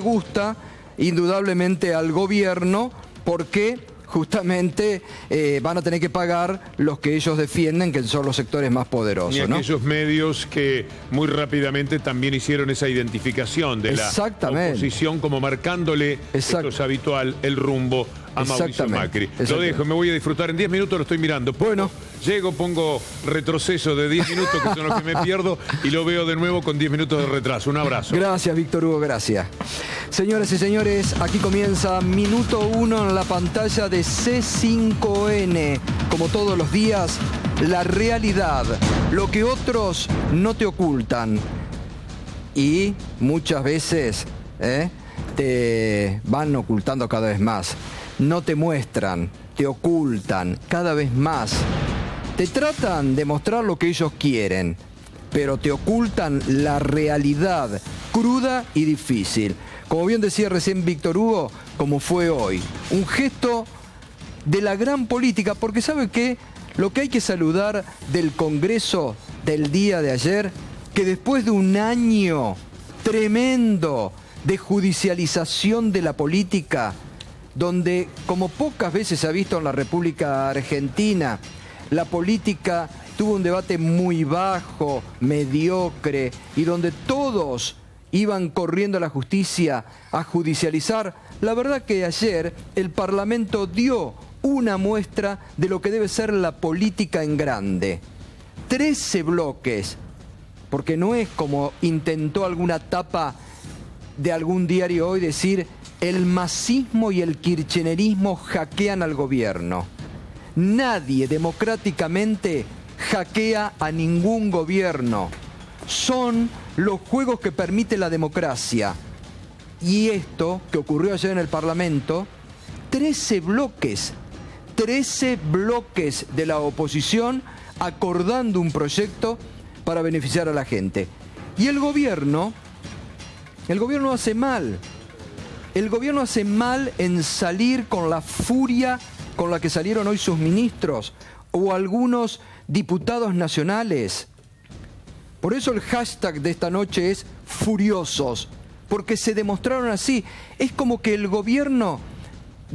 gusta indudablemente al gobierno porque justamente van a tener que pagar los que ellos defienden, que son los sectores más poderosos, y aquellos medios que muy rápidamente también hicieron esa identificación de la oposición como marcándole, esto es habitual, el rumbo a Mauricio Macri. Lo dejo, me voy a disfrutar. En 10 minutos lo estoy mirando. Bueno, llego, pongo retroceso de 10 minutos, que son los que me pierdo, y lo veo de nuevo con 10 minutos de retraso. Un abrazo. Gracias, Víctor Hugo, gracias. Señoras y señores, aquí comienza Minuto 1 en la pantalla de C5N. Como todos los días, la realidad, lo que otros no te ocultan. Y muchas veces te van ocultando cada vez más. No te muestran, te ocultan cada vez más. Te tratan de mostrar lo que ellos quieren, pero te ocultan la realidad cruda y difícil. Como bien decía recién Víctor Hugo, como fue hoy. Un gesto de la gran política, porque ¿sabe qué? Lo que hay que saludar del Congreso del día de ayer, que después de un año tremendo de judicialización de la política, donde, como pocas veces se ha visto en la República Argentina, la política tuvo un debate muy bajo, mediocre, y donde todos iban corriendo a la justicia a judicializar, la verdad que ayer el Parlamento dio una muestra de lo que debe ser la política en grande. 13 bloques, porque no es como intentó alguna tapa de algún diario hoy decir: el masismo y el kirchnerismo hackean al gobierno. Nadie democráticamente hackea a ningún gobierno. Son los juegos que permite la democracia. Y esto que ocurrió ayer en el Parlamento, 13 bloques de la oposición acordando un proyecto para beneficiar a la gente. Y el gobierno hace mal. El gobierno hace mal en salir con la furia con la que salieron hoy sus ministros o algunos diputados nacionales. Por eso el hashtag de esta noche es furiosos, porque se demostraron así. Es como que el gobierno,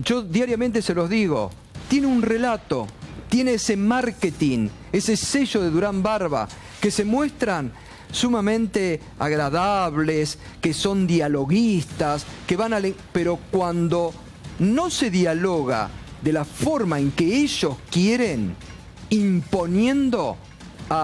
yo diariamente se los digo, tiene un relato, tiene ese marketing, ese sello de Durán Barba, que se muestran sumamente agradables, que son dialoguistas, que van a... Pero cuando no se dialoga de la forma en que ellos quieren, imponiendo,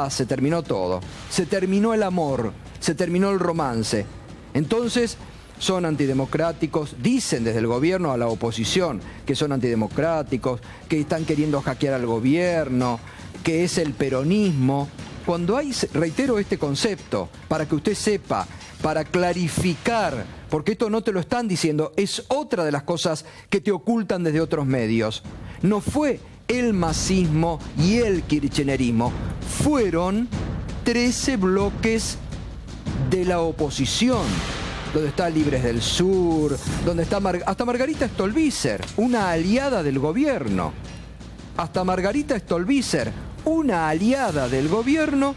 se terminó todo. Se terminó el amor, se terminó el romance. Entonces, son antidemocráticos, dicen desde el gobierno a la oposición que son antidemocráticos, que están queriendo hackear al gobierno, que es el peronismo. Cuando hay, reitero este concepto, para que usted sepa, para clarificar, porque esto no te lo están diciendo, es otra de las cosas que te ocultan desde otros medios. No fue el masismo y el kirchnerismo, fueron 13 bloques de la oposición, donde está Libres del Sur, donde está hasta Margarita Stolbizer, una aliada del gobierno. Hasta Margarita Stolbizer, una aliada del gobierno,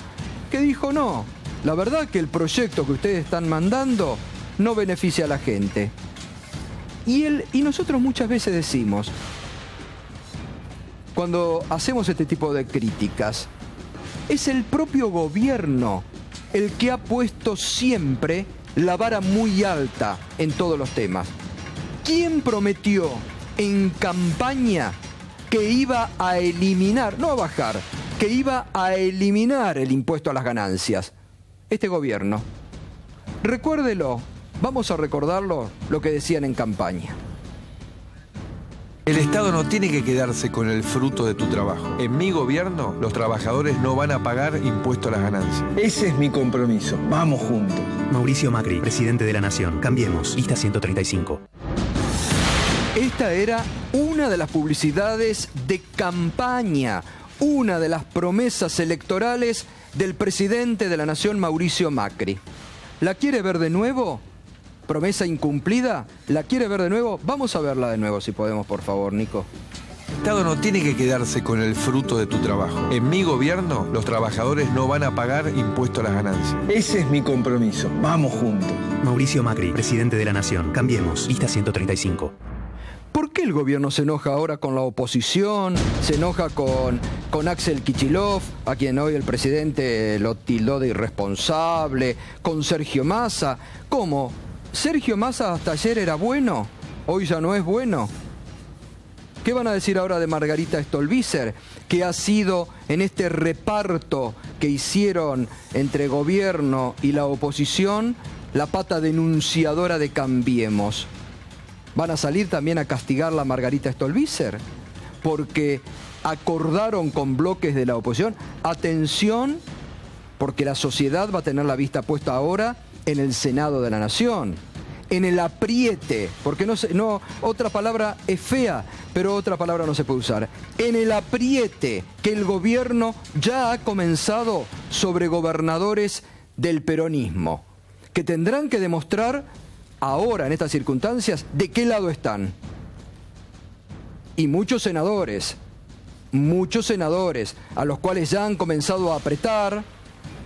que dijo: no, la verdad que el proyecto que ustedes están mandando no beneficia a la gente. Y nosotros muchas veces decimos, cuando hacemos este tipo de críticas, es el propio gobierno el que ha puesto siempre la vara muy alta en todos los temas. ¿Quién prometió en campaña que iba a eliminar, no a bajar, que iba a eliminar el impuesto a las ganancias? Este gobierno. Recuérdelo, vamos a recordarlo, lo que decían en campaña. El Estado no tiene que quedarse con el fruto de tu trabajo. En mi gobierno, los trabajadores no van a pagar impuesto a las ganancias. Ese es mi compromiso. Vamos juntos. Mauricio Macri, presidente de la Nación. Cambiemos. Lista 135. Esta era una de las publicidades de campaña, una de las promesas electorales del presidente de la Nación, Mauricio Macri. ¿La quiere ver de nuevo? ¿Promesa incumplida? ¿La quiere ver de nuevo? Vamos a verla de nuevo, si podemos, por favor, Nico. Estado no tiene que quedarse con el fruto de tu trabajo. En mi gobierno, los trabajadores no van a pagar impuesto a las ganancias. Ese es mi compromiso. Vamos juntos. Mauricio Macri, presidente de la Nación. Cambiemos. Lista 135. ¿Por qué el gobierno se enoja ahora con la oposición? ¿Se enoja con Axel Kicillof, a quien hoy el presidente lo tildó de irresponsable? ¿Con Sergio Massa? ¿Cómo? ¿Sergio Massa hasta ayer era bueno? ¿Hoy ya no es bueno? ¿Qué van a decir ahora de Margarita Stolbizer, que ha sido en este reparto que hicieron entre gobierno y la oposición la pata denunciadora de Cambiemos? ¿Van a salir también a castigarla a Margarita Stolbizer? Porque acordaron con bloques de la oposición. Atención, porque la sociedad va a tener la vista puesta ahora en el Senado de la Nación. En el apriete, porque otra palabra es fea, pero otra palabra no se puede usar. En el apriete que el gobierno ya ha comenzado sobre gobernadores del peronismo, que tendrán que demostrar ahora, en estas circunstancias, de qué lado están. Y muchos senadores, a los cuales ya han comenzado a apretar,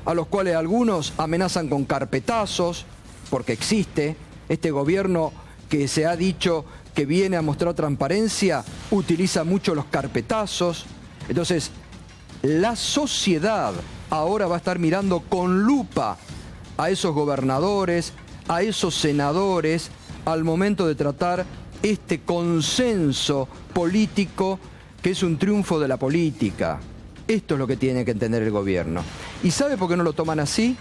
a los cuales algunos amenazan con carpetazos, porque existe. Este gobierno que se ha dicho que viene a mostrar transparencia, utiliza mucho los carpetazos. Entonces, la sociedad ahora va a estar mirando con lupa a esos gobernadores, a esos senadores, al momento de tratar este consenso político que es un triunfo de la política. Esto es lo que tiene que entender el gobierno. ¿Y sabe por qué no lo toman así?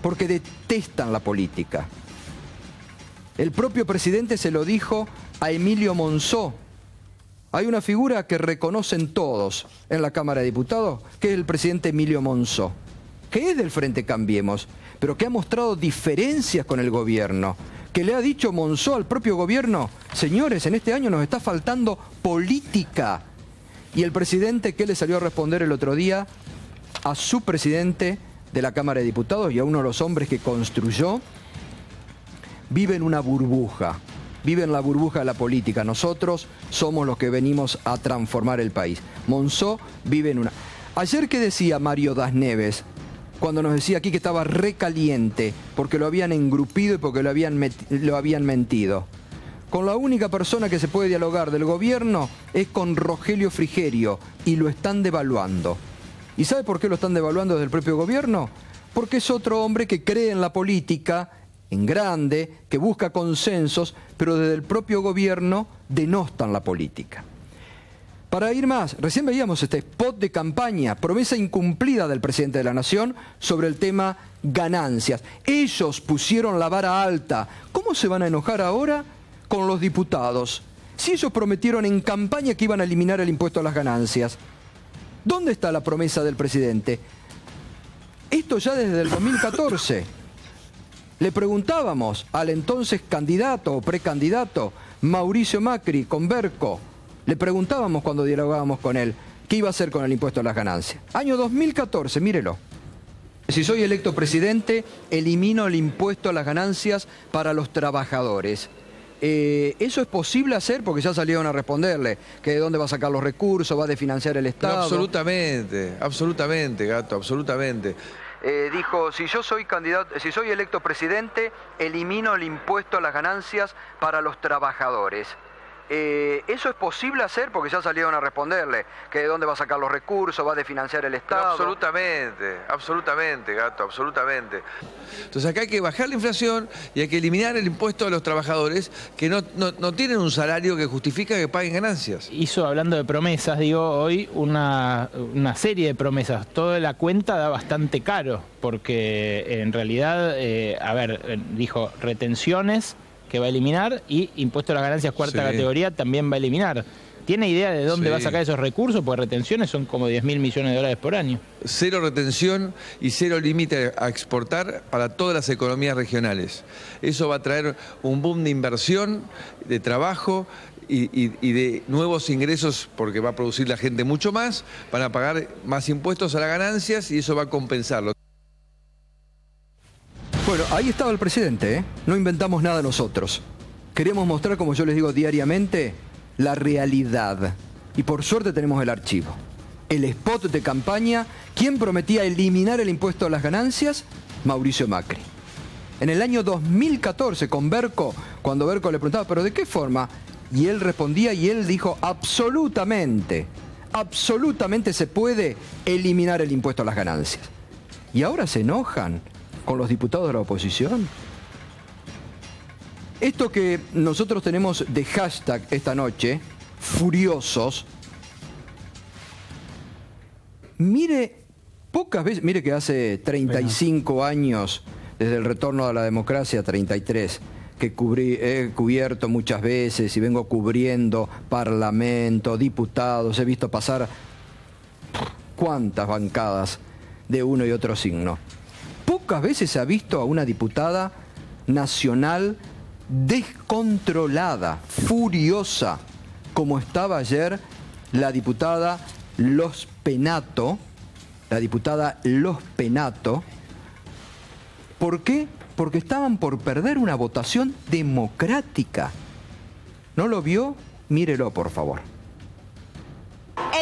Porque detestan la política. El propio presidente se lo dijo a Emilio Monzó. Hay una figura que reconocen todos en la Cámara de Diputados, que es el presidente Emilio Monzó, que es del Frente Cambiemos, pero que ha mostrado diferencias con el gobierno, que le ha dicho Monzó al propio gobierno: señores, en este año nos está faltando política. Y el presidente, ¿qué le salió a responder el otro día a su presidente de la Cámara de Diputados y a uno de los hombres que construyó? Vive en una burbuja, vive en la burbuja de la política. Nosotros somos los que venimos a transformar el país. Monzó vive en una... Ayer, ¿qué decía Mario Das Neves? Cuando nos decía aquí que estaba recaliente porque lo habían engrupido y porque lo habían mentido. Con la única persona que se puede dialogar del gobierno es con Rogelio Frigerio, y lo están devaluando. ¿Y sabe por qué lo están devaluando desde el propio gobierno? Porque es otro hombre que cree en la política, en grande, que busca consensos, pero desde el propio gobierno denostan la política. Para ir más, recién veíamos este spot de campaña, promesa incumplida del presidente de la Nación sobre el tema ganancias. Ellos pusieron la vara alta. ¿Cómo se van a enojar ahora con los diputados? Si ellos prometieron en campaña que iban a eliminar el impuesto a las ganancias. ¿Dónde está la promesa del presidente? Esto ya desde el 2014. Le preguntábamos al entonces candidato o precandidato Mauricio Macri con Berco, le preguntábamos cuando dialogábamos con él qué iba a hacer con el impuesto a las ganancias. Año 2014, mírelo. Si soy electo presidente, elimino el impuesto a las ganancias para los trabajadores. ¿Eso es posible hacer? Porque ya salieron a responderle que de dónde va a sacar los recursos, va a desfinanciar el Estado. Pero absolutamente, Gato, absolutamente. Dijo, si soy electo presidente, elimino el impuesto a las ganancias para los trabajadores. ¿Eso es posible hacer? Porque ya salieron a responderle que de dónde va a sacar los recursos, va a desfinanciar el Estado. Pero absolutamente, Gato, absolutamente. Entonces acá hay que bajar la inflación y hay que eliminar el impuesto a los trabajadores que no tienen un salario que justifica que paguen ganancias. Hizo, hablando de promesas, hoy una serie de promesas. Toda la cuenta da bastante caro, porque en realidad, dijo retenciones que va a eliminar, y impuesto a las ganancias cuarta categoría también va a eliminar. ¿Tiene idea de dónde va a sacar esos recursos? Porque retenciones son como 10.000 millones de dólares por año. Cero retención y cero límite a exportar para todas las economías regionales. Eso va a traer un boom de inversión, de trabajo y de nuevos ingresos, porque va a producir la gente mucho más, van a pagar más impuestos a las ganancias y eso va a compensarlo. Bueno, ahí estaba el presidente, ¿eh? No inventamos nada nosotros. Queremos mostrar, como yo les digo diariamente, la realidad. Y por suerte tenemos el archivo. El spot de campaña, ¿quién prometía eliminar el impuesto a las ganancias? Mauricio Macri. En el año 2014 con Berco, cuando Berco le preguntaba, ¿pero de qué forma? Y él respondía y él dijo, absolutamente, absolutamente se puede eliminar el impuesto a las ganancias. Y ahora se enojan con los diputados de la oposición. Esto que nosotros tenemos de hashtag esta noche, furiosos, mire, pocas veces, mire que hace 35 años, desde el retorno a la democracia, 33, que he cubierto muchas veces y vengo cubriendo parlamento, diputados, he visto pasar cuántas bancadas de uno y otro signo. Pocas veces se ha visto a una diputada nacional descontrolada, furiosa, como estaba ayer la diputada Los Penato, ¿Por qué? Porque estaban por perder una votación democrática. ¿No lo vio? Mírelo, por favor.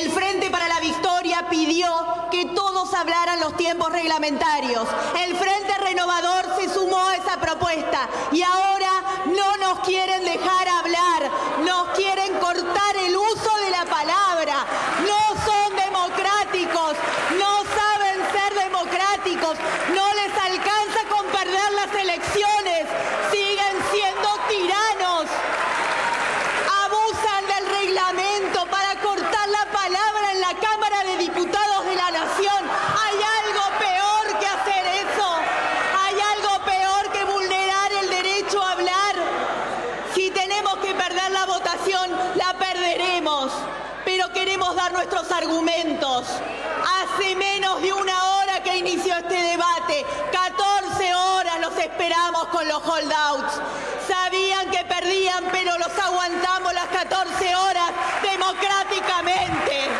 El Frente para la Victoria pidió que todos hablaran los tiempos reglamentarios. El Frente Renovador se sumó a esa propuesta y ahora no nos quieren dejar hablar, nos quieren cortar el uso de la palabra. No son democráticos, no saben ser democráticos, no les alcanza con perder las elecciones, siguen siendo tiranos. Abusan del reglamento para cortar la palabra en la Cámara de Diputados de la Nación. Hay algo peor que hacer eso. Hay algo peor que vulnerar el derecho a hablar. Si tenemos que perder la votación, la perderemos. Pero queremos dar nuestros argumentos. Hace menos de una hora que inició este debate. 14 horas los esperamos con los holdouts. Sabían que perdían, pero los aguantamos las 14 horas democráticamente.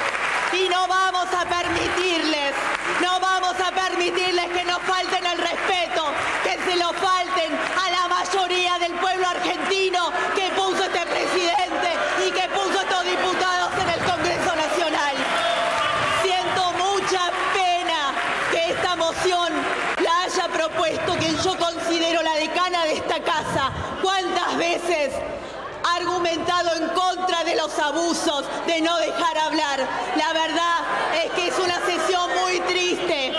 Y no vamos a permitirles que nos falten el respeto, que se lo falten a la mayoría del pueblo argentino que puso este presidente y que puso estos diputados en el Congreso Nacional. Siento mucha pena que esta moción la haya propuesto quien yo considero la decana de esta casa. ¿Cuántas veces ha argumentado en contra de los abusos, de no dejar hablar? La verdad es que es una sesión muy triste.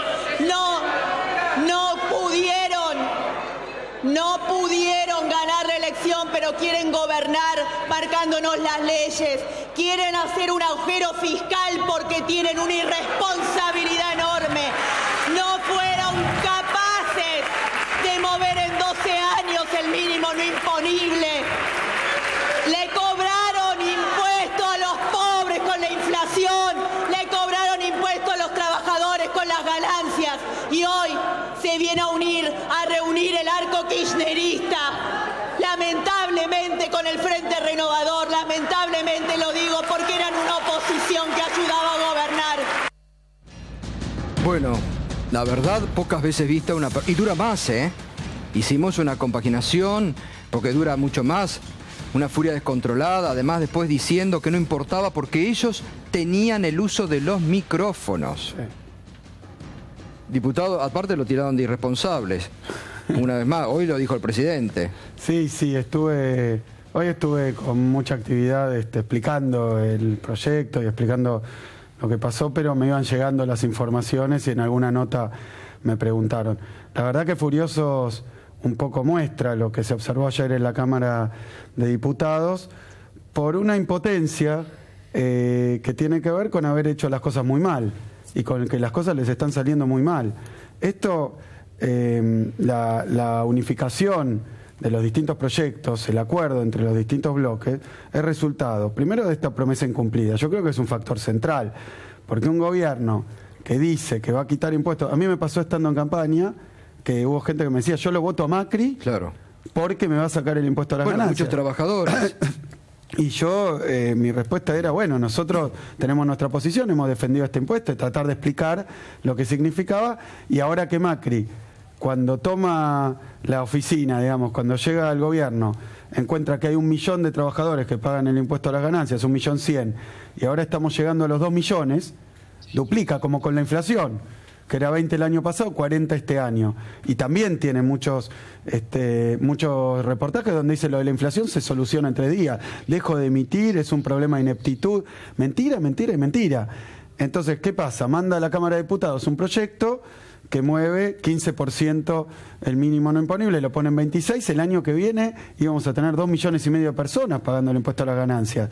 No pudieron ganar la elección, pero quieren gobernar marcándonos las leyes. Quieren hacer un agujero fiscal porque tienen una irresponsabilidad enorme. No fueron capaces de mover en 12 años el mínimo no imponible. Le cobraron impuestos a los pobres con la inflación, le cobraron impuestos a los trabajadores con las ganancias y hoy se viene a reunir el arco kirchnerista. Lamentablemente con el Frente Renovador, lamentablemente lo digo porque eran una oposición que ayudaba a gobernar. Bueno, la verdad, pocas veces vista una... Y dura más, ¿eh? Hicimos una compaginación porque dura mucho más. Una furia descontrolada, además después diciendo que no importaba porque ellos tenían el uso de los micrófonos. Sí. Diputado, aparte lo tiraron de irresponsables. Una vez más, hoy lo dijo el presidente. Sí, hoy estuve con mucha actividad explicando el proyecto y explicando lo que pasó, pero me iban llegando las informaciones y en alguna nota me preguntaron. La verdad que Furiosos un poco muestra lo que se observó ayer en la Cámara de Diputados por una impotencia que tiene que ver con haber hecho las cosas muy mal y con que las cosas les están saliendo muy mal. Esto, la unificación de los distintos proyectos, el acuerdo entre los distintos bloques, es resultado, primero, de esta promesa incumplida. Yo creo que es un factor central, porque un gobierno que dice que va a quitar impuestos... A mí me pasó estando en campaña, que hubo gente que me decía, yo lo voto a Macri, claro, porque me va a sacar el impuesto a las ganancias. Muchos trabajadores... Y yo, mi respuesta era, bueno, nosotros tenemos nuestra posición, hemos defendido este impuesto, tratar de explicar lo que significaba, y ahora que Macri cuando toma la oficina, digamos, cuando llega al gobierno, encuentra que hay 1 millón de trabajadores que pagan el impuesto a las ganancias, 1.100.000, y ahora estamos llegando a los 2 millones, duplica como con la inflación, que era 20 el año pasado, 40 este año. Y también tiene muchos reportajes donde dice lo de la inflación se soluciona en 3 días. Dejo de emitir, es un problema de ineptitud. Mentira, mentira y mentira. Entonces, ¿qué pasa? Manda a la Cámara de Diputados un proyecto que mueve 15% el mínimo no imponible, lo pone en 26, el año que viene íbamos a tener 2,5 millones de personas pagando el impuesto a las ganancias.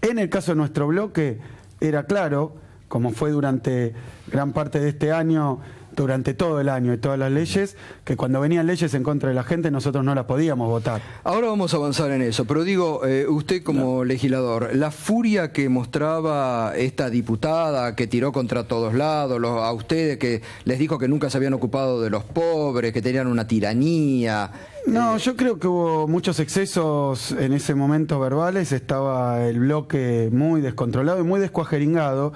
En el caso de nuestro bloque era claro, como fue durante gran parte de este año, durante todo el año y todas las leyes, que cuando venían leyes en contra de la gente nosotros no las podíamos votar. Ahora vamos a avanzar en eso, pero digo, usted como legislador, la furia que mostraba esta diputada que tiró contra todos lados, a ustedes que les dijo que nunca se habían ocupado de los pobres, que tenían una tiranía... No, yo creo que hubo muchos excesos en ese momento verbales, estaba el bloque muy descontrolado y muy descuajeringado,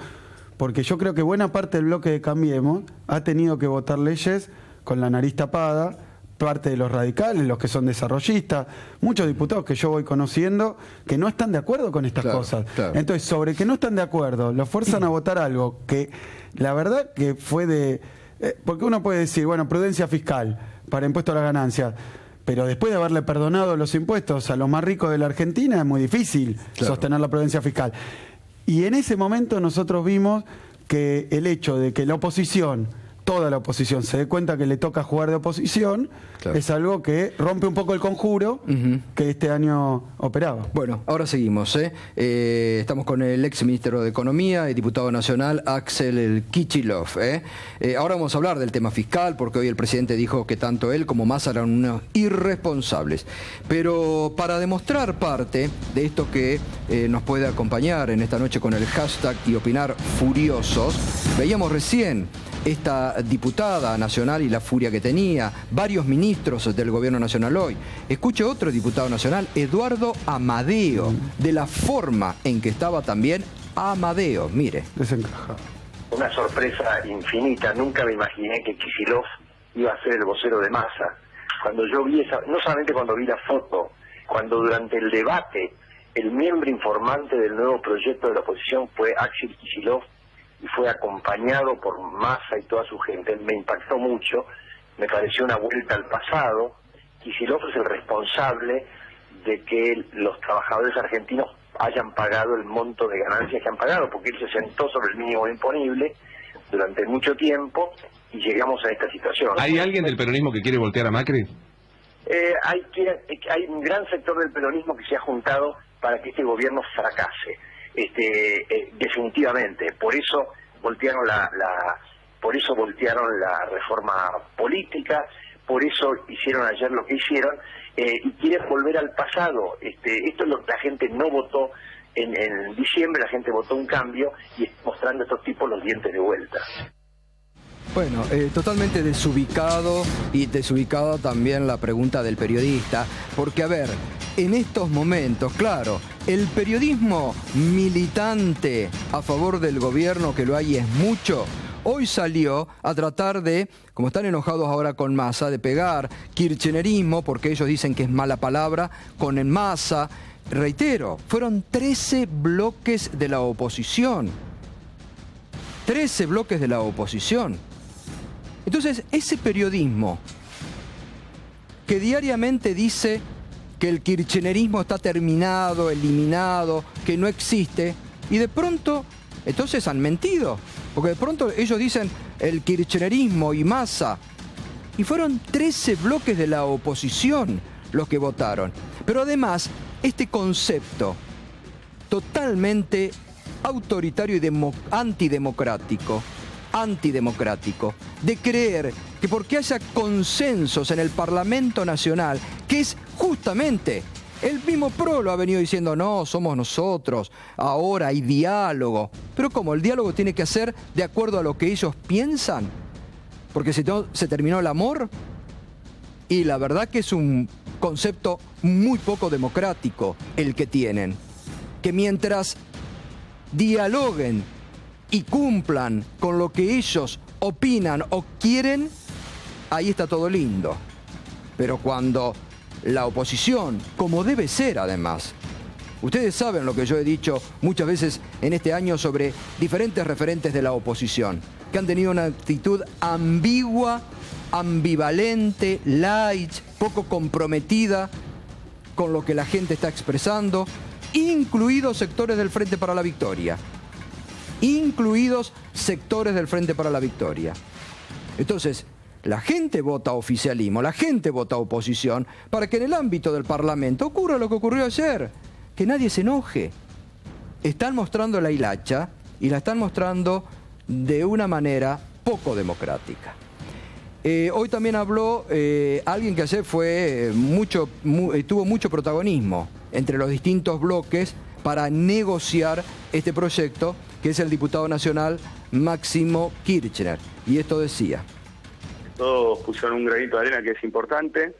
porque yo creo que buena parte del bloque de Cambiemos ha tenido que votar leyes con la nariz tapada, parte de los radicales, los que son desarrollistas, muchos diputados que yo voy conociendo que no están de acuerdo con estas cosas. Claro. Entonces, sobre que no están de acuerdo, los fuerzan a votar algo que la verdad que fue de... porque uno puede decir, bueno, prudencia fiscal para impuesto a las ganancias, pero después de haberle perdonado los impuestos a los más ricos de la Argentina es muy difícil sostener la prudencia fiscal. Y en ese momento nosotros vimos que el hecho de que la oposición, toda la oposición, se dé cuenta que le toca jugar de oposición, es algo que rompe un poco el conjuro que este año operaba. Bueno, ahora seguimos. Estamos con el ex ministro de Economía y diputado nacional, Axel Kicillof. Ahora vamos a hablar del tema fiscal, porque hoy el presidente dijo que tanto él como Massa eran unos irresponsables. Pero para demostrar parte de esto que nos puede acompañar en esta noche con el hashtag y opinar furiosos, veíamos recién esta diputada nacional y la furia que tenía, varios ministros del gobierno nacional hoy. Escuche otro diputado nacional, Eduardo Amadeo, de la forma en que estaba también Amadeo, mire. Desencajado. Una sorpresa infinita, nunca me imaginé que Kicillof iba a ser el vocero de Massa. Cuando yo vi esa, no solamente cuando vi la foto, cuando durante el debate el miembro informante del nuevo proyecto de la oposición fue Axel Kicillof, y fue acompañado por Massa y toda su gente, me impactó mucho, me pareció una vuelta al pasado. Kicillof es el responsable de que los trabajadores argentinos hayan pagado el monto de ganancias que han pagado, porque él se sentó sobre el mínimo imponible durante mucho tiempo y llegamos a esta situación. ¿Hay alguien del peronismo que quiere voltear a Macri? Hay un gran sector del peronismo que se ha juntado para que este gobierno fracase. Definitivamente, por eso voltearon la reforma política, por eso hicieron ayer lo que hicieron, y quieren volver al pasado. Esto es lo que la gente no votó en diciembre, la gente votó un cambio y está mostrando a estos tipos los dientes de vuelta. Bueno, totalmente desubicado, y desubicada también la pregunta del periodista, porque a ver, en estos momentos, claro, el periodismo militante a favor del gobierno, que lo hay es mucho, hoy salió a tratar de, como están enojados ahora con Massa, de pegar kirchnerismo, porque ellos dicen que es mala palabra, con el Massa. Reitero, fueron 13 bloques de la oposición. 13 bloques de la oposición. Entonces, ese periodismo que diariamente dice que el kirchnerismo está terminado, eliminado, que no existe, y de pronto, entonces han mentido, porque de pronto ellos dicen el kirchnerismo y Massa, y fueron 13 bloques de la oposición los que votaron. Pero además, este concepto totalmente autoritario y antidemocrático, de creer que porque haya consensos en el Parlamento Nacional, que es justamente, el mismo PRO lo ha venido diciendo, no, somos nosotros, ahora hay diálogo. Pero ¿cómo? ¿El diálogo tiene que ser de acuerdo a lo que ellos piensan? Porque si no, se terminó el amor. Y la verdad que es un concepto muy poco democrático el que tienen. Que mientras dialoguen y cumplan con lo que ellos opinan o quieren, ahí está todo lindo. Pero cuando la oposición, como debe ser además, ustedes saben lo que yo he dicho muchas veces en este año sobre diferentes referentes de la oposición, que han tenido una actitud ambigua, ambivalente, light, poco comprometida con lo que la gente está expresando, incluidos sectores del Frente para la Victoria. Incluidos sectores del Frente para la Victoria. Entonces, la gente vota oficialismo, la gente vota oposición, para que en el ámbito del Parlamento ocurra lo que ocurrió ayer, que nadie se enoje. Están mostrando la hilacha y la están mostrando de una manera poco democrática. Hoy también habló alguien que ayer tuvo mucho protagonismo entre los distintos bloques para negociar este proyecto, que es el diputado nacional Máximo Kirchner. Y esto decía. Todos pusieron un granito de arena que es importante.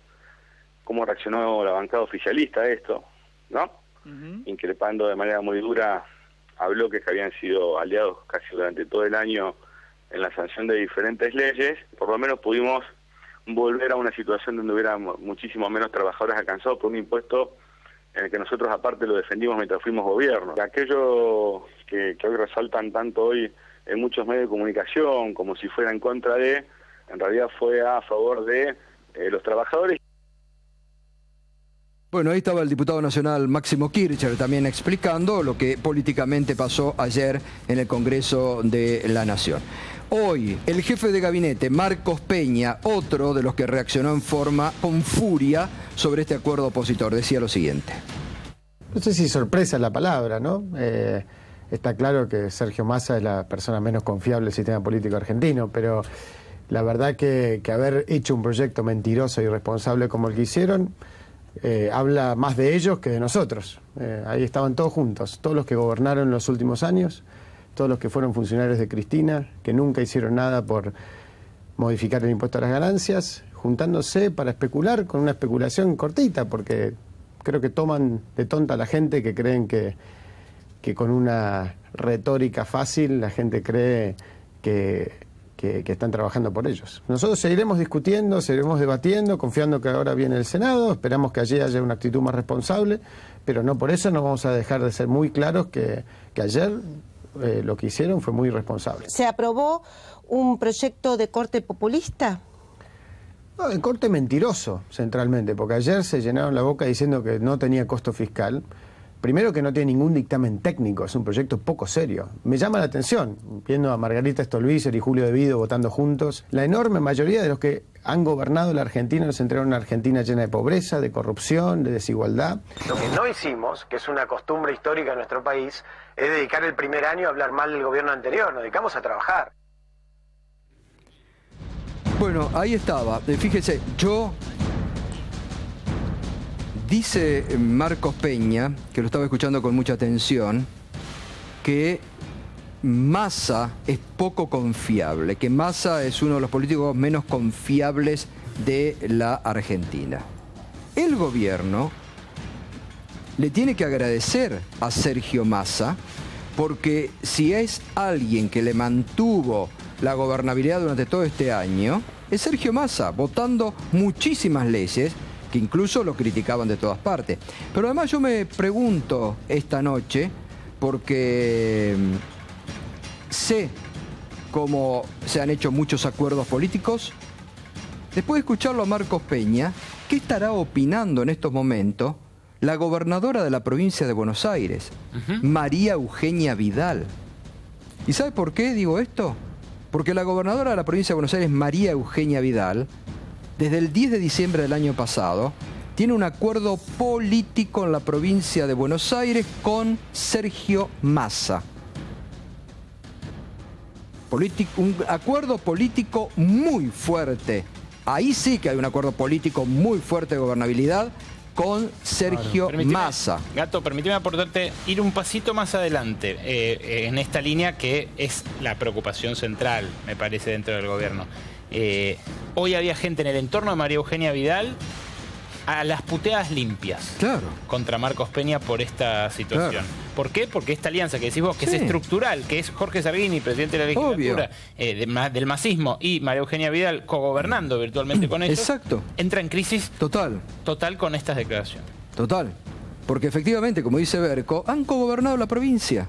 ¿Cómo reaccionó la bancada oficialista a esto? ¿No? Increpando de manera muy dura a bloques que habían sido aliados casi durante todo el año en la sanción de diferentes leyes. Por lo menos pudimos volver a una situación donde hubiera muchísimo menos trabajadores alcanzados por un impuesto en el que nosotros aparte lo defendimos mientras fuimos gobierno. Aquello que hoy resaltan tanto hoy en muchos medios de comunicación como si fuera en contra de, en realidad fue a favor de los trabajadores. Bueno, ahí estaba el diputado nacional Máximo Kirchner también explicando lo que políticamente pasó ayer en el Congreso de la Nación. Hoy, el jefe de gabinete, Marcos Peña, otro de los que reaccionó con furia sobre este acuerdo opositor, decía lo siguiente. No sé si sorpresa es la palabra, ¿no? Está claro que Sergio Massa es la persona menos confiable del sistema político argentino, pero la verdad que haber hecho un proyecto mentiroso e irresponsable como el que hicieron, habla más de ellos que de nosotros. Ahí estaban todos juntos, todos los que gobernaron en los últimos años, todos los que fueron funcionarios de Cristina, que nunca hicieron nada por modificar el impuesto a las ganancias, juntándose para especular con una especulación cortita, porque creo que toman de tonta a la gente, que creen que con una retórica fácil la gente cree que están trabajando por ellos. Nosotros seguiremos discutiendo, seguiremos debatiendo, confiando que ahora viene el Senado, esperamos que allí haya una actitud más responsable, pero no por eso no vamos a dejar de ser muy claros que ayer lo que hicieron fue muy irresponsable. ¿Se aprobó un proyecto de corte populista? No, de corte mentiroso, centralmente, porque ayer se llenaron la boca diciendo que no tenía costo fiscal. Primero, que no tiene ningún dictamen técnico, es un proyecto poco serio. Me llama la atención, viendo a Margarita Stolbizer y Julio De Vido votando juntos, la enorme mayoría de los que han gobernado la Argentina nos entregaron una Argentina llena de pobreza, de corrupción, de desigualdad. Lo que no hicimos, que es una costumbre histórica en nuestro país, es dedicar el primer año a hablar mal del gobierno anterior. Nos dedicamos a trabajar. Bueno, ahí estaba. Fíjese, dice Marcos Peña, que lo estaba escuchando con mucha atención, que Massa es poco confiable, que Massa es uno de los políticos menos confiables de la Argentina. El gobierno le tiene que agradecer a Sergio Massa, porque si es alguien que le mantuvo la gobernabilidad durante todo este año, es Sergio Massa, votando muchísimas leyes que incluso lo criticaban de todas partes. Pero además yo me pregunto esta noche, porque sé cómo se han hecho muchos acuerdos políticos, después de escucharlo a Marcos Peña, ¿qué estará opinando en estos momentos la gobernadora de la provincia de Buenos Aires, María Eugenia Vidal? ¿Y sabe por qué digo esto? Porque la gobernadora de la provincia de Buenos Aires, María Eugenia Vidal, desde el 10 de diciembre del año pasado, tiene un acuerdo político en la provincia de Buenos Aires con Sergio Massa. Un acuerdo político muy fuerte. Ahí sí que hay un acuerdo político muy fuerte de gobernabilidad con Sergio Massa. Gato, permíteme aportarte, ir un pasito más adelante en esta línea que es la preocupación central, me parece, dentro del gobierno. Hoy había gente en el entorno de María Eugenia Vidal a las puteadas limpias contra Marcos Peña por esta situación. ¿Por qué? Porque esta alianza que decís vos, que es estructural, que es Jorge Sarguini, presidente de la legislatura, del masismo, y María Eugenia Vidal cogobernando virtualmente con ellos, entra en crisis total con estas declaraciones. Total. Porque efectivamente, como dice Berco, han cogobernado la provincia.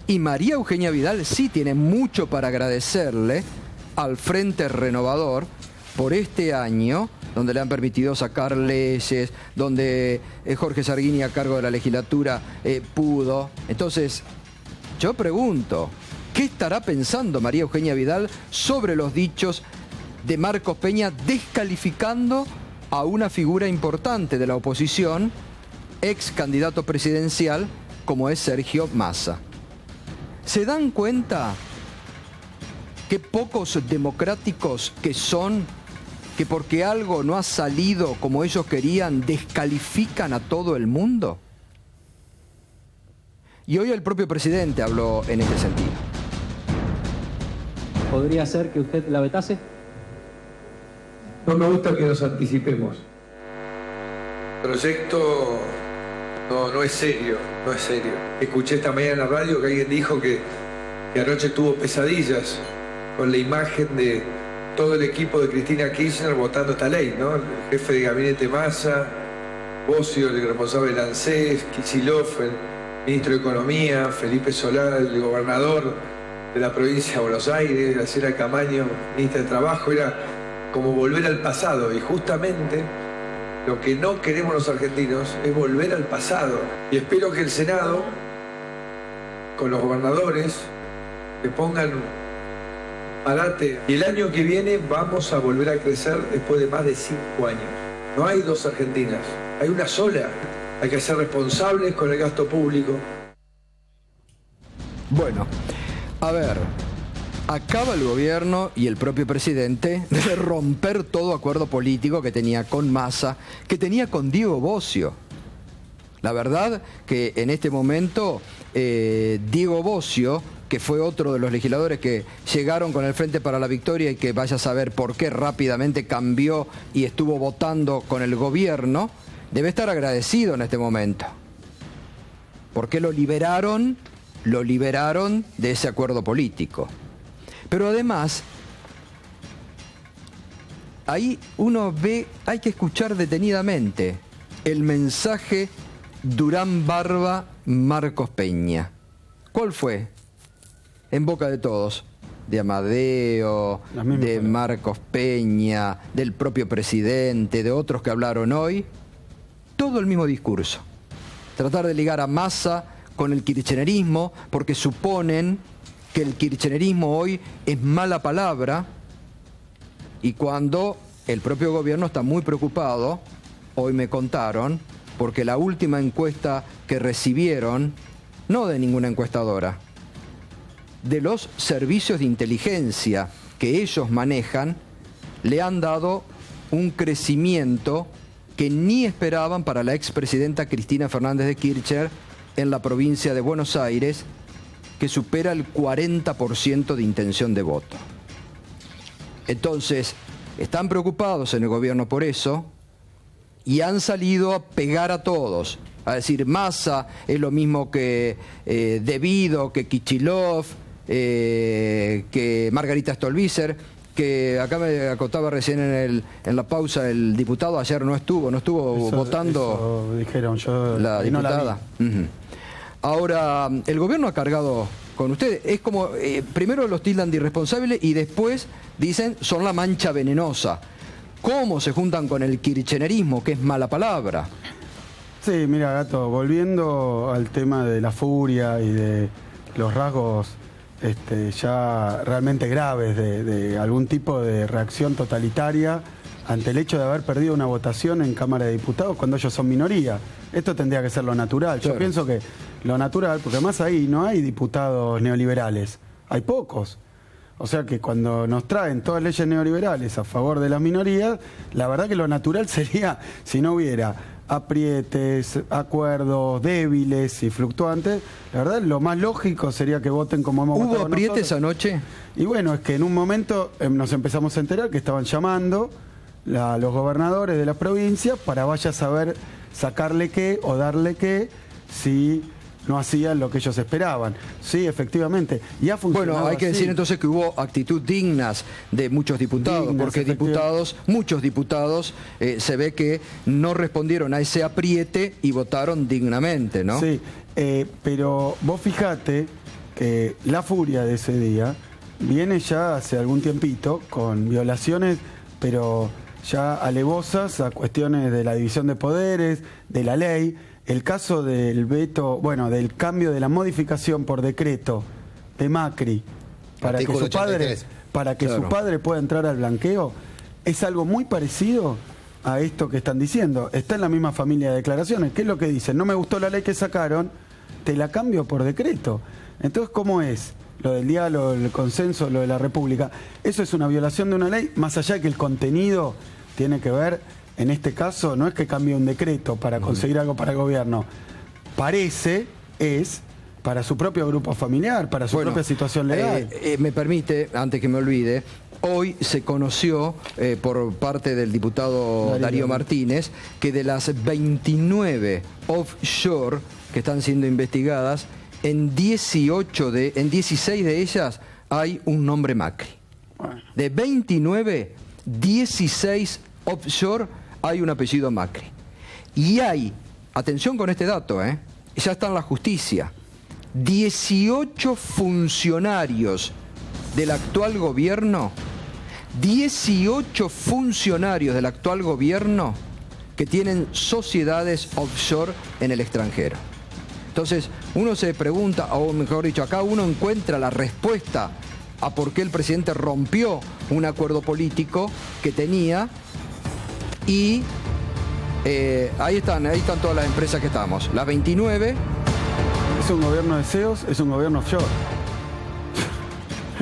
Y María Eugenia Vidal sí tiene mucho para agradecerle al Frente Renovador por este año, donde le han permitido sacar leyes, donde Jorge Sarguini, a cargo de la legislatura, pudo. Entonces, yo pregunto, ¿qué estará pensando María Eugenia Vidal sobre los dichos de Marcos Peña descalificando a una figura importante de la oposición, ex candidato presidencial, como es Sergio Massa? ¿Se dan cuenta qué pocos democráticos que son, que porque algo no ha salido como ellos querían, descalifican a todo el mundo? Y hoy el propio presidente habló en este sentido. ¿Podría ser que usted la vetase? No me gusta que nos anticipemos. El proyecto no es serio, no es serio. Escuché esta mañana en la radio que alguien dijo que anoche tuvo pesadillas con la imagen de todo el equipo de Cristina Kirchner votando esta ley, ¿no? El jefe de gabinete Massa, Bocio, el responsable de ANSES, Kicillof, el ministro de Economía, Felipe Solá, el gobernador de la provincia de Buenos Aires, Graciela Camaño, ministra de Trabajo. Era como volver al pasado, y justamente lo que no queremos los argentinos es volver al pasado. Y espero que el Senado, con los gobernadores, le pongan parate. Y el año que viene vamos a volver a crecer después de más de 5 años. No hay dos Argentinas, hay una sola. Hay que ser responsables con el gasto público. Bueno, a ver, acaba el gobierno y el propio presidente de romper todo acuerdo político que tenía con Massa, que tenía con Diego Bocio. La verdad que en este momento Diego Bocio, que fue otro de los legisladores que llegaron con el Frente para la Victoria y que vaya a saber por qué rápidamente cambió y estuvo votando con el gobierno, debe estar agradecido en este momento. Porque lo liberaron de ese acuerdo político. Pero además, ahí uno ve, hay que escuchar detenidamente el mensaje Durán Barba Marcos Peña. ¿Cuál fue? En boca de todos, de Amadeo, de Marcos Peña, del propio presidente, de otros que hablaron hoy, todo el mismo discurso. Tratar de ligar a Massa con el kirchnerismo, porque suponen que el kirchnerismo hoy es mala palabra, y cuando el propio gobierno está muy preocupado, hoy me contaron, porque la última encuesta que recibieron, no de ninguna encuestadora, de los servicios de inteligencia que ellos manejan, le han dado un crecimiento que ni esperaban para la expresidenta Cristina Fernández de Kirchner en la provincia de Buenos Aires, que supera el 40% de intención de voto. Entonces, están preocupados en el gobierno por eso y han salido a pegar a todos, a decir Massa es lo mismo que Devido, que Kicillof, que Margarita Stolbizer, que acá me acotaba recién en la pausa el diputado, ayer no estuvo votando eso dijeron, yo la diputada. Ahora, el gobierno ha cargado con ustedes. Es como, primero los tildan de irresponsables y después dicen son la mancha venenosa. ¿Cómo se juntan con el kirchnerismo, que es mala palabra? Sí, mira, Gato, volviendo al tema de la furia y de los rasgos ya realmente graves de algún tipo de reacción totalitaria ante el hecho de haber perdido una votación en Cámara de Diputados cuando ellos son minoría. Esto tendría que ser lo natural. Yo pienso que lo natural, porque además ahí no hay diputados neoliberales, hay pocos. O sea que cuando nos traen todas leyes neoliberales a favor de las minorías, la verdad que lo natural sería, si no hubiera aprietes, acuerdos débiles y fluctuantes, la verdad lo más lógico sería que voten como hemos votado nosotros. ¿Hubo aprietes anoche? Y bueno, es que en un momento nos empezamos a enterar que estaban llamando los gobernadores de la provincia para vaya a saber sacarle qué o darle qué si no hacían lo que ellos esperaban. Sí, efectivamente. Y ha funcionado. Bueno, hay que decir entonces que hubo actitud dignas de muchos diputados, porque muchos diputados se ve que no respondieron a ese apriete y votaron dignamente, ¿no? Sí, pero vos fijate que la furia de ese día viene ya hace algún tiempito con violaciones, pero ya alevosas a cuestiones de la división de poderes, de la ley. El caso del veto, bueno, del cambio de la modificación por decreto de Macri para que su padre pueda entrar al blanqueo, es algo muy parecido a esto que están diciendo. Está en la misma familia de declaraciones. ¿Qué es lo que dicen? No me gustó la ley que sacaron, te la cambio por decreto. Entonces, ¿cómo es? Lo del diálogo, el consenso, lo de la República. Eso es una violación de una ley, más allá de que el contenido tiene que ver, en este caso, no es que cambie un decreto para conseguir algo para el gobierno. Es para su propio grupo familiar, para su propia situación legal. Me permite, antes que me olvide, hoy se conoció por parte del diputado Darío Martínez que de las 29 offshore que están siendo investigadas, en 16 de ellas hay un nombre Macri. De 29, 16 offshore hay un apellido Macri. Y hay, atención con este dato, ya está en la justicia, 18 funcionarios del actual gobierno, 18 funcionarios del actual gobierno que tienen sociedades offshore en el extranjero. Entonces, uno se pregunta, o mejor dicho, acá uno encuentra la respuesta a por qué el presidente rompió un acuerdo político que tenía y ahí están todas las empresas que estamos. Las 29. Es un gobierno de CEOs, es un gobierno offshore.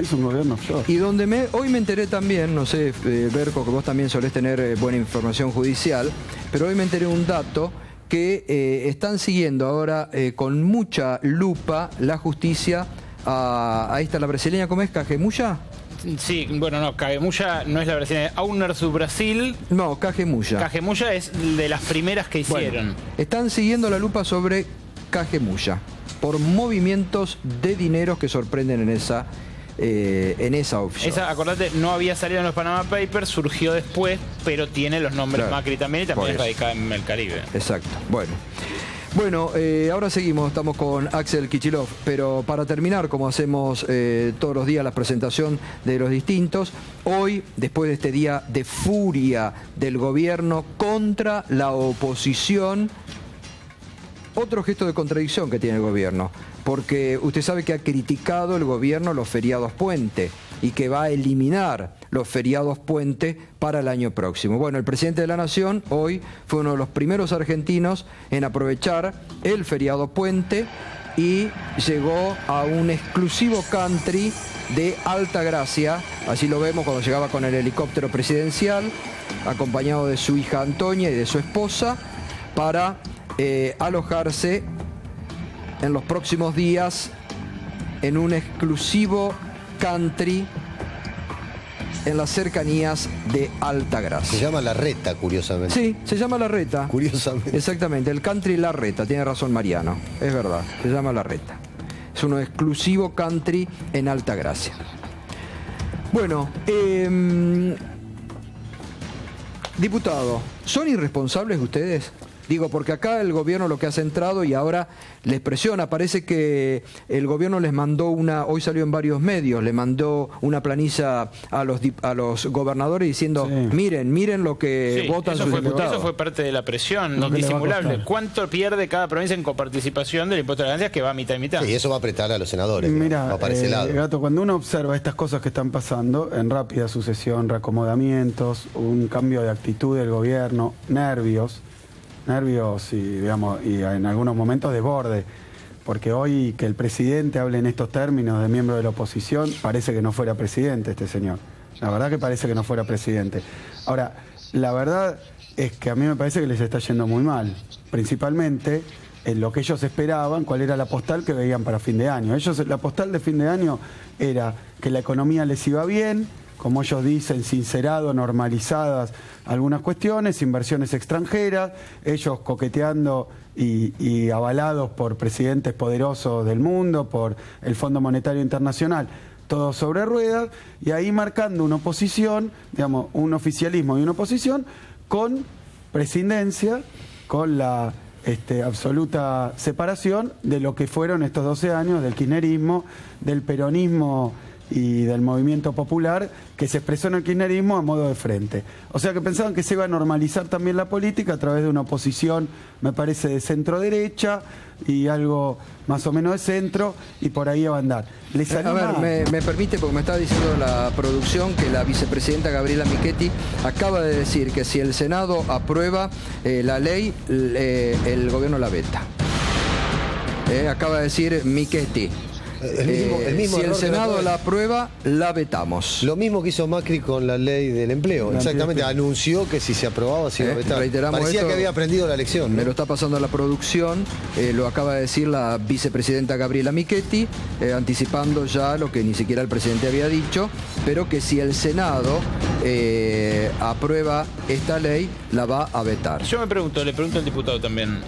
Es un gobierno offshore. Y donde hoy me enteré también, no sé, Berco, que vos también solés tener buena información judicial, pero hoy me enteré un dato que están siguiendo ahora con mucha lupa la justicia ahí está la brasileña, ¿cómo es? ¿Cajemulla? Sí, bueno, no, Cajemulla no es la brasileña, Auners do Brasil. No, Cajemulla. Cajemulla es de las primeras que hicieron. Bueno, están siguiendo la lupa sobre Cajemulla por movimientos de dineros que sorprenden en esa offshore. Esa, acordate, no había salido en los Panama Papers, surgió después, pero tiene los nombres Macri también y también es radicada en el Caribe. Exacto. Bueno, ahora seguimos, estamos con Axel Kicillof, pero para terminar, como hacemos todos los días la presentación de los distintos, hoy, después de este día de furia del gobierno contra la oposición, otro gesto de contradicción que tiene el gobierno, porque usted sabe que ha criticado el gobierno los feriados puente y que va a eliminar los feriados puente para el año próximo. Bueno, el presidente de la Nación hoy fue uno de los primeros argentinos en aprovechar el feriado puente y llegó a un exclusivo country de Altagracia, así lo vemos cuando llegaba con el helicóptero presidencial, acompañado de su hija Antonia y de su esposa, para alojarse en los próximos días en un exclusivo country en las cercanías de Altagracia. Se llama La Reta, curiosamente. Sí, se llama La Reta. Curiosamente. Exactamente, el country La Reta, tiene razón Mariano, es verdad, se llama La Reta. Es un exclusivo country en Altagracia. Bueno, diputado, ¿son irresponsables ustedes? Digo, porque acá el gobierno lo que ha centrado y ahora les presiona, parece que el gobierno les mandó hoy salió en varios medios, le mandó una planilla a los gobernadores diciendo, miren lo que votan sus diputados. Eso fue parte de la presión disimulable. ¿Cuánto pierde cada provincia en coparticipación del impuesto de ganancias, que va a mitad y mitad? Sí, eso va a apretar a los senadores. Mira, va para ese lado. Gato, cuando uno observa estas cosas que están pasando, en rápida sucesión, reacomodamientos, un cambio de actitud del gobierno, nervios y, digamos, y en algunos momentos desborde, porque hoy que el presidente hable en estos términos de miembro de la oposición, parece que no fuera presidente este señor. La verdad que parece que no fuera presidente. Ahora, la verdad es que a mí me parece que les está yendo muy mal, principalmente en lo que ellos esperaban, cuál era la postal que veían para fin de año. La postal de fin de año era que la economía les iba bien, como ellos dicen, sincerado, normalizadas algunas cuestiones, inversiones extranjeras, ellos coqueteando y avalados por presidentes poderosos del mundo, por el Fondo Monetario Internacional, todo sobre ruedas, y ahí marcando una oposición, digamos, un oficialismo y una oposición con presidencia, con la absoluta separación de lo que fueron estos 12 años del kirchnerismo, del peronismo y del movimiento popular que se expresó en el kirchnerismo a modo de frente. O sea que pensaban que se iba a normalizar también la política a través de una oposición, me parece, de centro-derecha y algo más o menos de centro, y por ahí va a andar. A ver, me permite, porque me está diciendo la producción que la vicepresidenta Gabriela Michetti acaba de decir que si el Senado aprueba la ley, el gobierno la veta. Acaba de decir Michetti. El mismo si el Senado la aprueba, la vetamos. Lo mismo que hizo Macri con la ley del empleo. Exactamente, anunció que si se aprobaba se iba a vetar. Parecía esto, que había aprendido la lección, ¿no? Me lo está pasando la producción, lo acaba de decir la vicepresidenta Gabriela Michetti, anticipando ya lo que ni siquiera el presidente había dicho, pero que si el Senado aprueba esta ley, la va a vetar. Yo le pregunto al diputado también,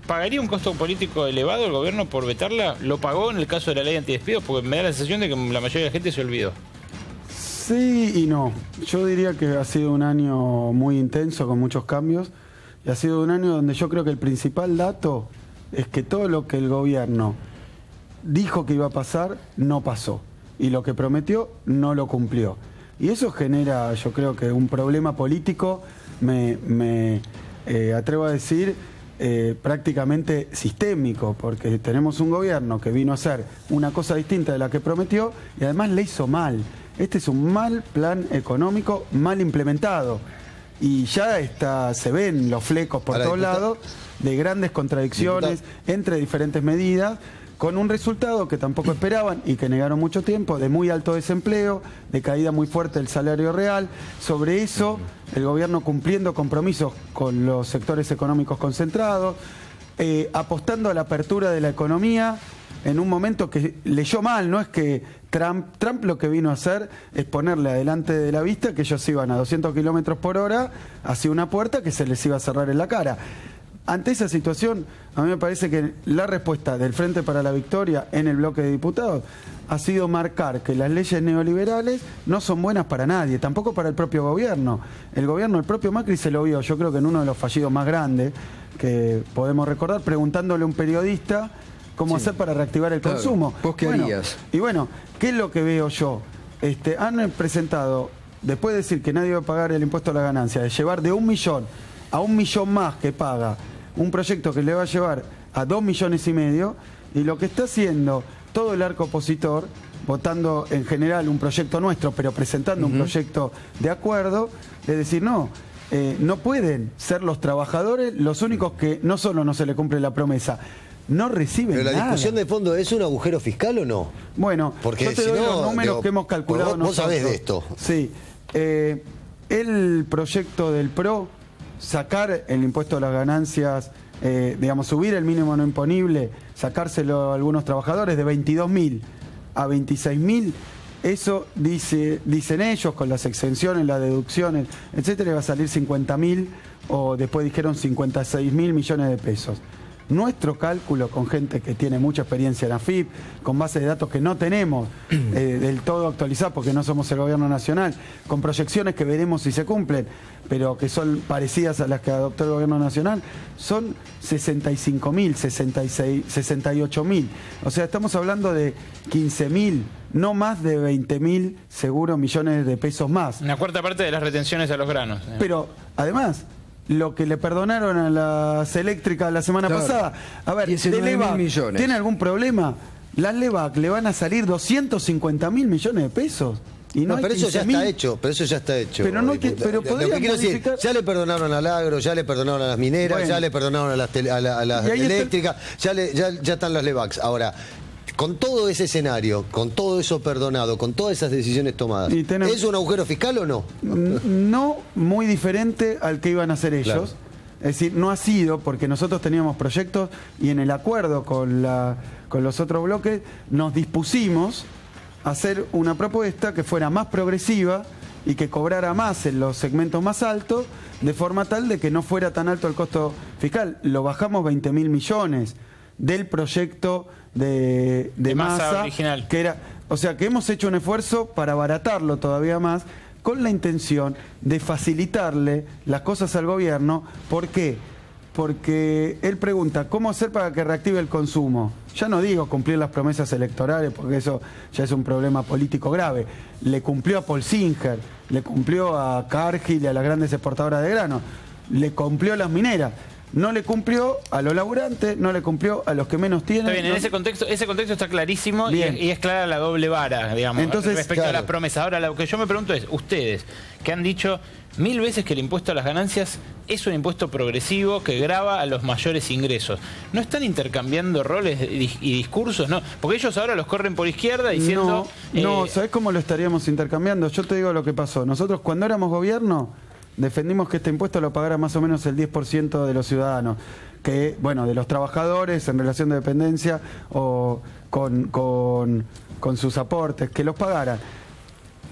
¿pagaría un costo político elevado el gobierno por vetarla? ¿Lo pagó en el caso de la ley antidespidos? Porque me da la sensación de que la mayoría de la gente se olvidó. Sí y no. Yo diría que ha sido un año muy intenso, con muchos cambios, y ha sido un año donde yo creo que el principal dato es que todo lo que el gobierno dijo que iba a pasar, no pasó. Y lo que prometió, no lo cumplió. Y eso genera, yo creo que un problema político, me atrevo a decir, prácticamente sistémico, porque tenemos un gobierno que vino a hacer una cosa distinta de la que prometió y además le hizo mal. Este es un mal plan económico, mal implementado, y ya se ven los flecos por todos lados de grandes contradicciones entre diferentes medidas, con un resultado que tampoco esperaban y que negaron mucho tiempo, de muy alto desempleo, de caída muy fuerte del salario real. Sobre eso, el gobierno cumpliendo compromisos con los sectores económicos concentrados, apostando a la apertura de la economía en un momento que leyó mal. No es que Trump lo que vino a hacer es ponerle adelante de la vista que ellos iban a 200 kilómetros por hora hacia una puerta que se les iba a cerrar en la cara. Ante esa situación, a mí me parece que la respuesta del Frente para la Victoria en el bloque de diputados ha sido marcar que las leyes neoliberales no son buenas para nadie, tampoco para el propio gobierno. El propio Macri se lo vio, yo creo que en uno de los fallidos más grandes que podemos recordar, preguntándole a un periodista cómo hacer para reactivar el consumo. ¿Vos qué harías? Y bueno, ¿qué es lo que veo yo? Han presentado, después de decir que nadie va a pagar el impuesto a la ganancia, de llevar de 1 millón a 1 millón más que paga, un proyecto que le va a llevar a 2,5 millones, y lo que está haciendo todo el arco opositor, votando en general un proyecto nuestro, pero presentando un proyecto de acuerdo, es decir, no pueden ser los trabajadores los únicos que no solo no se le cumple la promesa, no reciben nada. Pero la discusión de fondo, ¿es un agujero fiscal o no? Bueno, porque yo te doy los números que hemos calculado nosotros. Vos sabés de esto. Sí. El proyecto del PRO, sacar el impuesto a las ganancias, subir el mínimo no imponible, sacárselo a algunos trabajadores de 22.000 a 26.000, eso dicen ellos, con las exenciones, las deducciones, etcétera, va a salir 50.000, o después dijeron 56.000 millones de pesos. Nuestro cálculo, con gente que tiene mucha experiencia en AFIP, con base de datos que no tenemos del todo actualizadas porque no somos el gobierno nacional, con proyecciones que veremos si se cumplen, pero que son parecidas a las que adoptó el gobierno nacional, son 65.000, 68.000. O sea, estamos hablando de 15.000, no más de 20.000 seguro millones de pesos más. Una cuarta parte de las retenciones a los granos. Pero, además, lo que le perdonaron a las eléctricas la semana pasada. A ver, ¿LEVAC tiene algún problema? Las LEVAC le van a salir 250.000 millones de pesos. Y no, pero eso ya está hecho, Pero no pero podría decir, ya le perdonaron al agro, ya le perdonaron a las mineras, ya le perdonaron a las eléctricas, ya están las LEVACs. Ahora, con todo ese escenario, con todo eso perdonado, con todas esas decisiones tomadas, ¿es un agujero fiscal o no? No muy diferente al que iban a hacer ellos. Claro. Es decir, no ha sido, porque nosotros teníamos proyectos y en el acuerdo con los otros bloques nos dispusimos hacer una propuesta que fuera más progresiva y que cobrara más en los segmentos más altos, de forma tal de que no fuera tan alto el costo fiscal. Lo bajamos 20.000 millones del proyecto de Massa original. Que era, o sea que hemos hecho un esfuerzo para abaratarlo todavía más, con la intención de facilitarle las cosas al gobierno. ¿Por qué? Porque él pregunta, ¿cómo hacer para que reactive el consumo? Ya no digo cumplir las promesas electorales, porque eso ya es un problema político grave. Le cumplió a Paul Singer, le cumplió a Cargill y a las grandes exportadoras de grano, le cumplió a las mineras. No le cumplió a los laburantes, no le cumplió a los que menos tienen. Está bien, en ese contexto está clarísimo y es clara la doble vara, digamos, entonces, respecto a las promesas. Ahora, lo que yo me pregunto es, ustedes, que han dicho 1000 veces que el impuesto a las ganancias es un impuesto progresivo que grava a los mayores ingresos, ¿no están intercambiando roles y discursos? No, porque ellos ahora los corren por izquierda diciendo... No, ¿sabés cómo lo estaríamos intercambiando? Yo te digo lo que pasó. Nosotros, cuando éramos gobierno, defendimos que este impuesto lo pagara más o menos el 10% de los ciudadanos, que, bueno, de los trabajadores en relación de dependencia o con sus aportes, que los pagaran.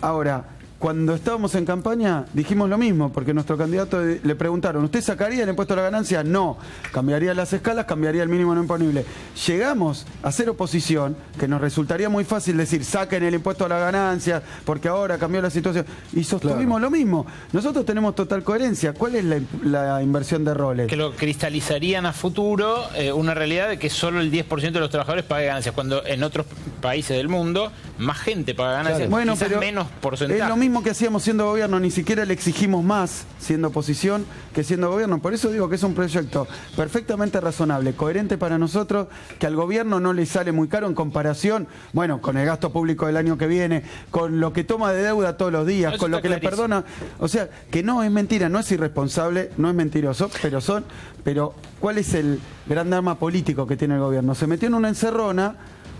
Ahora, cuando estábamos en campaña dijimos lo mismo, porque nuestro candidato le preguntaron, ¿usted sacaría el impuesto a la ganancia? No. Cambiaría las escalas, cambiaría el mínimo no imponible. Llegamos a hacer oposición, que nos resultaría muy fácil decir, saquen el impuesto a la ganancia, porque ahora cambió la situación. Y sostuvimos lo mismo. Nosotros tenemos total coherencia. ¿Cuál es la inversión de roles? Que lo cristalizarían a futuro una realidad de que solo el 10% de los trabajadores pague ganancias, cuando en otros países del mundo más gente paga ganancias, bueno, quizás pero menos porcentaje. Es lo mismo que hacíamos siendo gobierno, ni siquiera le exigimos más siendo oposición que siendo gobierno. Por eso digo que es un proyecto perfectamente razonable, coherente para nosotros, que al gobierno no le sale muy caro en comparación, bueno, con el gasto público del año que viene, con lo que toma de deuda todos los días, con lo que le perdona. O sea, que no es mentira, no es irresponsable, no es mentiroso, pero ¿cuál es el gran arma político que tiene el gobierno? Se metió en una encerrona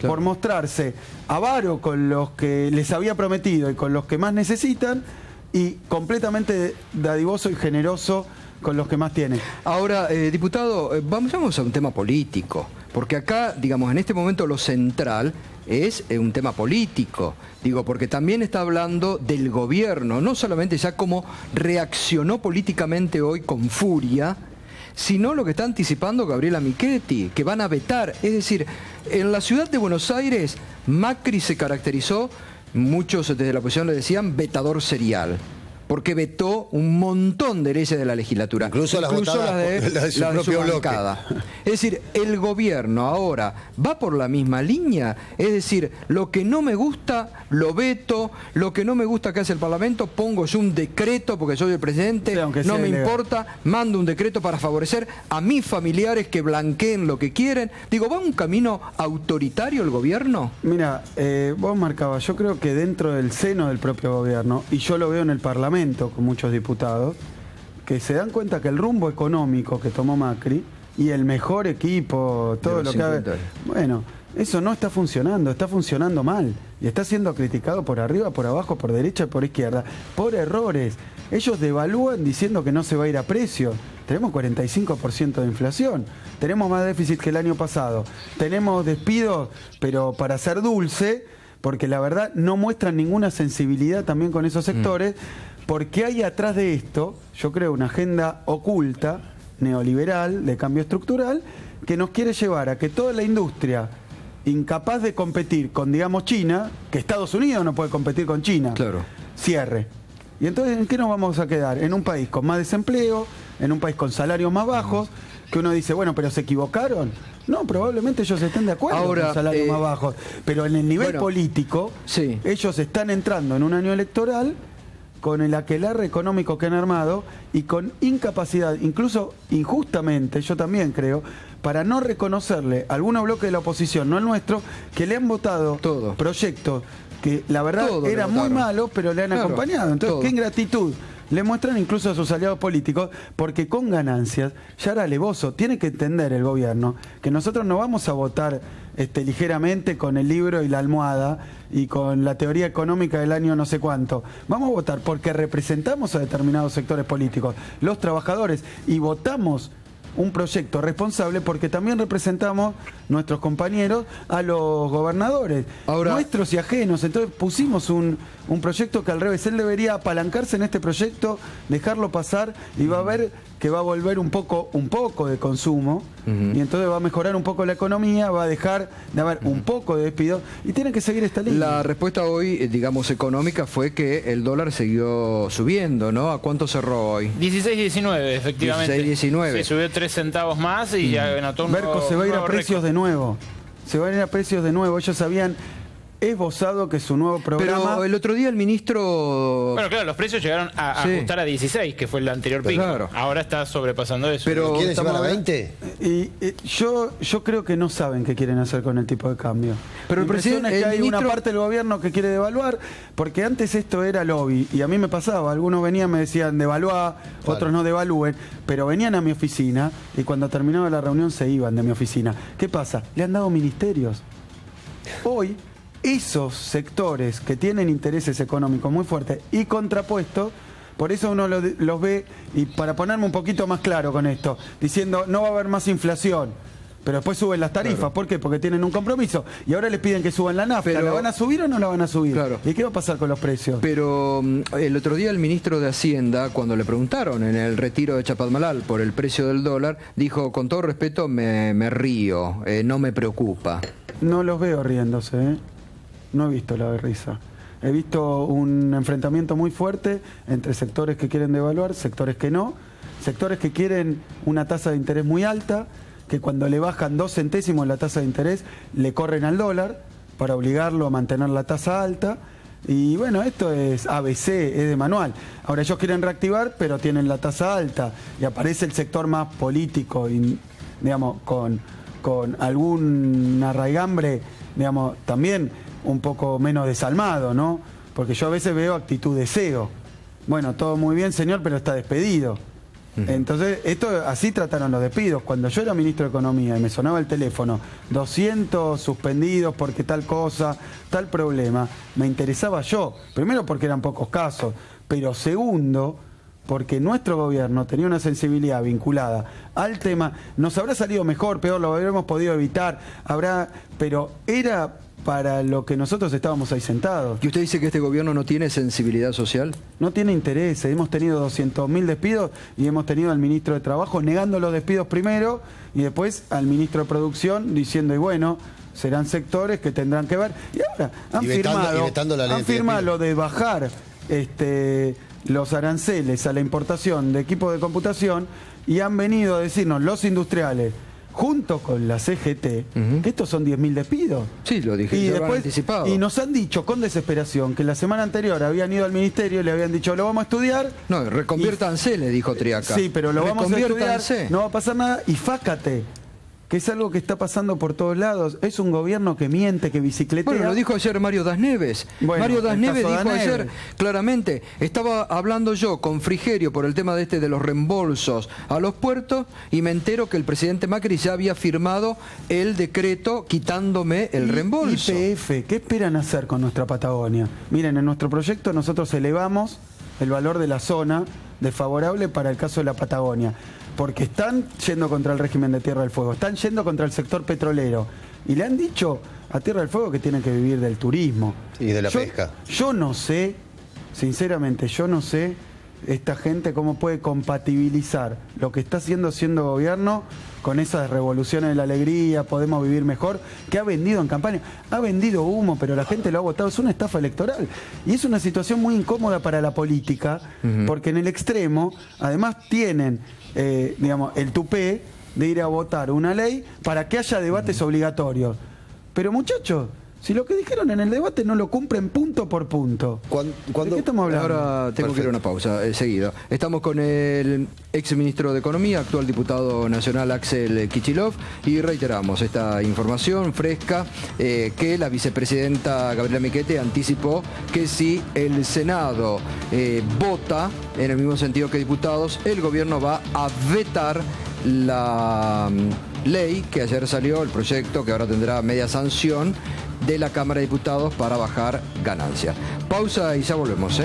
por mostrarse avaro con los que les había prometido y con los que más necesitan, y completamente dadivoso y generoso con los que más tienen. Ahora, diputado, vamos a un tema político, porque acá, digamos, en este momento lo central es un tema político, digo, porque también está hablando del gobierno, no solamente ya cómo reaccionó políticamente hoy con furia, sino lo que está anticipando Gabriela Michetti, que van a vetar. Es decir, en la ciudad de Buenos Aires, Macri se caracterizó, muchos desde la oposición le decían, vetador serial, porque vetó un montón de leyes de la legislatura, incluso las de su propio bancada. Es decir, el gobierno ahora va por la misma línea, es decir, lo que no me gusta lo veto, lo que no me gusta que hace el Parlamento, pongo yo un decreto porque soy el presidente, sí, no me importa, mando un decreto para favorecer a mis familiares que blanqueen lo que quieren. Digo, ¿va un camino autoritario el gobierno? Mira, vos marcabas, yo creo que dentro del seno del propio gobierno, y yo lo veo en el Parlamento con muchos diputados, que se dan cuenta que el rumbo económico que tomó Macri y el mejor equipo, todo lo que haga, bueno, eso no está funcionando mal, y está siendo criticado por arriba, por abajo, por derecha y por izquierda, por errores. Ellos devalúan diciendo que no se va a ir a precio. Tenemos 45% de inflación, tenemos más déficit que el año pasado, tenemos despidos, pero para ser dulce, porque la verdad no muestran ninguna sensibilidad también con esos sectores, porque hay atrás de esto, yo creo, una agenda oculta, neoliberal, de cambio estructural, que nos quiere llevar a que toda la industria incapaz de competir con, digamos, China, que Estados Unidos no puede competir con China, cierre. Y entonces, ¿en qué nos vamos a quedar? En un país con más desempleo, en un país con salarios más bajos, que uno dice, bueno, pero ¿se equivocaron? No, probablemente ellos estén de acuerdo con salarios más bajos, pero en el nivel político, ellos están entrando en un año electoral con el aquelarre económico que han armado y con incapacidad, incluso injustamente, yo también creo, para no reconocerle a algunos bloques de la oposición, no el nuestro, que le han votado proyectos que la verdad eran muy malos, pero le han acompañado. Entonces, qué ingratitud le muestran incluso a sus aliados políticos, porque con ganancias ya era alevoso. Tiene que entender el gobierno que nosotros no vamos a votar ligeramente con el libro y la almohada y con la teoría económica del año no sé cuánto. Vamos a votar porque representamos a determinados sectores políticos, los trabajadores, y votamos un proyecto responsable porque también representamos nuestros compañeros a los gobernadores, nuestros y ajenos. Entonces pusimos un proyecto que al revés, él debería apalancarse en este proyecto, dejarlo pasar y va a ver que va a volver un poco de consumo y entonces va a mejorar un poco la economía, va a dejar de haber un poco de despidos y tiene que seguir esta línea. La respuesta hoy, digamos, económica fue que el dólar siguió subiendo, ¿no? ¿A cuánto cerró hoy? 16.19, efectivamente. 16.19. Sí, subió 3 centavos más y ya anotó un Berco se va a ir a precios récord. de nuevo. Se va a ir a precios de nuevo. Ellos habían esbozado que su nuevo programa... Pero el otro día el ministro... Bueno, claro, los precios llegaron a ajustar a 16, que fue el anterior pico. Claro. Ahora está sobrepasando eso. Pero ¿quieren llevar a 20? Yo creo que no saben qué quieren hacer con el tipo de cambio. Pero el presidente... es que hay una parte del gobierno que quiere devaluar, porque antes esto era lobby, y a mí me pasaba, algunos venían me decían devaluar, otros no devalúen, pero venían a mi oficina, y cuando terminaba la reunión se iban de mi oficina. ¿Qué pasa? Le han dado ministerios. Hoy... esos sectores que tienen intereses económicos muy fuertes y contrapuestos, por eso uno los ve, y para ponerme un poquito más claro con esto, diciendo no va a haber más inflación, pero después suben las tarifas. Claro. ¿Por qué? Porque tienen un compromiso y ahora les piden que suban la nafta. ¿La van a subir o no la van a subir? Claro. ¿Y qué va a pasar con los precios? Pero el otro día el ministro de Hacienda, cuando le preguntaron en el retiro de Chapadmalal por el precio del dólar, dijo, con todo respeto, me río, no me preocupa. No los veo riéndose, ¿eh? No he visto la risa. He visto un enfrentamiento muy fuerte entre sectores que quieren devaluar, sectores que no, sectores que quieren una tasa de interés muy alta, que cuando le bajan 2 centésimos la tasa de interés le corren al dólar para obligarlo a mantener la tasa alta. Y bueno, esto es ABC, es de manual. Ahora ellos quieren reactivar, pero tienen la tasa alta y aparece el sector más político, y, digamos, con algún arraigambre, digamos, también un poco menos desalmado, ¿no? Porque yo a veces veo actitud de CEO. Bueno, todo muy bien, señor, pero está despedido. Entonces, así trataron los despidos. Cuando yo era ministro de Economía y me sonaba el teléfono, 200 suspendidos porque tal cosa, tal problema, me interesaba yo. Primero porque eran pocos casos, pero segundo, porque nuestro gobierno tenía una sensibilidad vinculada al tema. Nos habrá salido mejor, peor, lo habremos podido evitar, pero era para lo que nosotros estábamos ahí sentados. ¿Y usted dice que este gobierno no tiene sensibilidad social? No tiene interés. Hemos tenido 200.000 despidos y hemos tenido al ministro de Trabajo negando los despidos primero y después al ministro de Producción diciendo, y bueno, serán sectores que tendrán que ver. Y ahora han firmado lo de bajar los aranceles a la importación de equipos de computación y han venido a decirnos los industriales, junto con la CGT, que estos son 10.000 despidos. Sí, lo dije, y lo después, anticipado. Y nos han dicho con desesperación que la semana anterior habían ido al ministerio y le habían dicho, lo vamos a estudiar. No, reconviértanse, le dijo Triaca. Sí, pero lo vamos a estudiar, no va a pasar nada y fácate. Que es algo que está pasando por todos lados. Es un gobierno que miente, que bicicletea. Bueno, lo dijo ayer Mario Das Neves. Bueno, Mario Das Neves dijo ayer claramente, estaba hablando yo con Frigerio por el tema de los reembolsos a los puertos y me entero que el presidente Macri ya había firmado el decreto quitándome el reembolso. YPF, ¿qué esperan hacer con nuestra Patagonia? Miren, en nuestro proyecto nosotros elevamos el valor de la zona desfavorable para el caso de la Patagonia. Porque están yendo contra el régimen de Tierra del Fuego, están yendo contra el sector petrolero y le han dicho a Tierra del Fuego que tienen que vivir del turismo. Y de la pesca. Yo no sé, sinceramente, yo no sé esta gente cómo puede compatibilizar lo que está siendo gobierno con esas revoluciones de la alegría, podemos vivir mejor, que ha vendido en campaña, ha vendido humo, pero la gente lo ha votado, es una estafa electoral. Y es una situación muy incómoda para la política, porque en el extremo, además tienen, digamos, el tupé de ir a votar una ley para que haya debates obligatorios. Pero muchachos, si lo que dijeron en el debate no lo cumplen punto por punto. ¿De qué estamos hablando? Ahora tengo que ir a una pausa, seguido. Estamos con el ex ministro de Economía, actual diputado nacional Axel Kicillof, y reiteramos esta información fresca que la vicepresidenta Gabriela Michetti anticipó que si el Senado vota en el mismo sentido que diputados, el gobierno va a vetar la ley que ayer salió, el proyecto que ahora tendrá media sanción de la Cámara de Diputados para bajar ganancias. Pausa y ya volvemos,